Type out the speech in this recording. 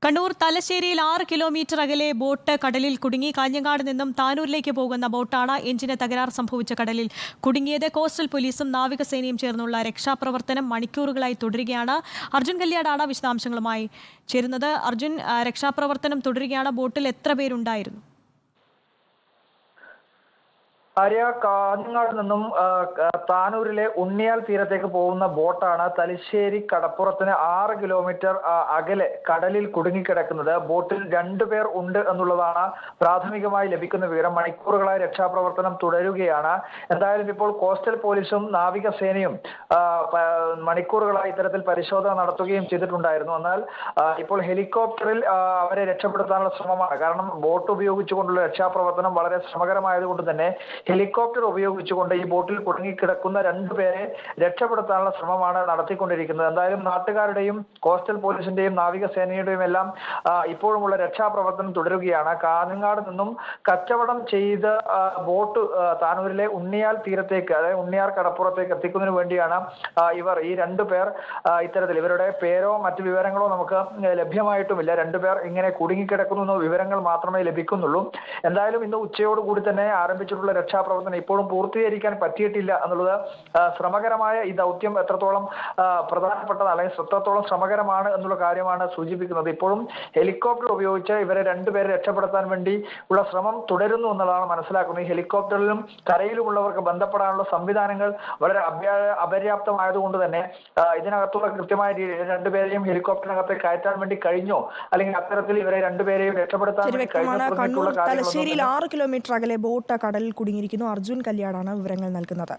കണ്ണൂർ തലശ്ശേരിയിൽ 6 കിലോമീറ്റർ അകലെ ബോട്ട് കടലിൽ കുടുങ്ങി. കാഞ്ഞങ്ങാട് നിന്നും താനൂരിലേക്ക് പോകുന്ന ബോട്ടാണ് എഞ്ചിന് തകരാർ സംഭവിച്ച കടലിൽ കുടുങ്ങിയത്. കോസ്റ്റൽ പോലീസും നാവികസേനയും ചേർന്നുള്ള രക്ഷാപ്രവർത്തനം മണിക്കൂറുകളായി തുടരുകയാണ്. അർജുൻ കല്യാടാണ് വിശദാംശങ്ങളുമായി ചേരുന്നത്. അർജുൻ, രക്ഷാപ്രവർത്തനം തുടരുകയാണ്. ബോട്ടിൽ എത്ര പേരുണ്ടായിരുന്നു? കാഞ്ഞങ്ങാട് നിന്നും താനൂരിലെ ഉണ്ണിയാൽ തീരത്തേക്ക് പോകുന്ന ബോട്ടാണ് തലശ്ശേരി കടപ്പുറത്തിന് 6 കിലോമീറ്റർ അകലെ കടലിൽ കുടുങ്ങിക്കിടക്കുന്നത്. ബോട്ടിൽ 2 പേർ ഉണ്ട് എന്നുള്ളതാണ് പ്രാഥമികമായി ലഭിക്കുന്ന വിവരം. മണിക്കൂറുകളായി രക്ഷാപ്രവർത്തനം തുടരുകയാണ്. എന്തായാലും ഇപ്പോൾ കോസ്റ്റൽ പോലീസും നാവികസേനയും മണിക്കൂറുകളായി ഇത്തരത്തിൽ പരിശോധന നടത്തുകയും ചെയ്തിട്ടുണ്ടായിരുന്നു. എന്നാൽ ഇപ്പോൾ ഹെലികോപ്റ്ററിൽ അവരെ രക്ഷപ്പെടുത്താനുള്ള ശ്രമമാണ്. കാരണം ബോട്ട് ഉപയോഗിച്ചുകൊണ്ടുള്ള രക്ഷാപ്രവർത്തനം വളരെ ശ്രമകരമായതുകൊണ്ട് തന്നെ ഹെലികോപ്റ്റർ ഉപയോഗിച്ചുകൊണ്ട് ഈ ബോട്ടിൽ കുടുങ്ങിക്കിടക്കുന്ന 2 പേരെ രക്ഷപ്പെടുത്താനുള്ള ശ്രമമാണ് നടത്തിക്കൊണ്ടിരിക്കുന്നത്. എന്തായാലും നാട്ടുകാരുടെയും കോസ്റ്റൽ പോലീസിന്റെയും നാവികസേനയുടെയും എല്ലാം ഇപ്പോഴുമുള്ള രക്ഷാപ്രവർത്തനം തുടരുകയാണ്. കാഞ്ഞങ്ങാട് നിന്നും കച്ചവടം ചെയ്ത് ബോട്ട് താനൂരിലെ ഉണ്ണിയാൽ തീരത്തേക്ക്, അതായത് ഉണ്ണിയാർ കടപ്പുറത്തേക്ക് എത്തിക്കുന്നതിന് വേണ്ടിയാണ് ഈ 2 പേർ ഇത്തരത്തിൽ, ഇവരുടെ പേരോ മറ്റു വിവരങ്ങളോ നമുക്ക് ലഭ്യമായിട്ടുമില്ല. 2 പേർ ഇങ്ങനെ കുടുങ്ങിക്കിടക്കുന്നു വിവരങ്ങൾ മാത്രമേ ലഭിക്കുന്നുള്ളൂ. എന്തായാലും ഇന്ന് ഉച്ചയോടുകൂടി തന്നെ ആരംഭിച്ചിട്ടുള്ള രക്ഷാപ്രവർത്തനം ഇപ്പോഴും പൂർത്തീകരിക്കാൻ പറ്റിയിട്ടില്ല എന്നുള്ളത് ശ്രമകരമായ ഈ ദൗത്യം എത്രത്തോളം പ്രധാനപ്പെട്ടത് അല്ലെങ്കിൽ എത്രത്തോളം ശ്രമകരമാണ് എന്നുള്ള കാര്യമാണ് സൂചിപ്പിക്കുന്നത്. ഇപ്പോഴും ഹെലികോപ്റ്റർ ഉപയോഗിച്ച് ഇവരെ 2 പേരെ രക്ഷപ്പെടുത്താൻ വേണ്ടി ഉള്ള ശ്രമം തുടരുന്നു എന്നുള്ളതാണ് മനസ്സിലാക്കുന്നത്. ഈ ഹെലികോപ്റ്ററിലും കരയിലുമുള്ളവർക്ക് ബന്ധപ്പെടാനുള്ള സംവിധാനങ്ങൾ വളരെ അപര്യാപ്തമായതുകൊണ്ട് തന്നെ ഇതിനകത്തുള്ള കൃത്യമായ 2 പേരെയും ഹെലികോപ്റ്ററിനകത്ത് കയറ്റാൻ വേണ്ടി കഴിഞ്ഞോ, അല്ലെങ്കിൽ അത്തരത്തിൽ ഇവരെ 2 പേരെയും രക്ഷപ്പെടുത്താൻ തലശ്ശേരിയിൽ 6 കിലോമീറ്റർ അകലെ ബോട്ട് കടലിൽ കുടുങ്ങിയിരിക്കുന്നു. അർജുൻ കല്യാടാണ് വിവരങ്ങൾ നൽകുന്നത്.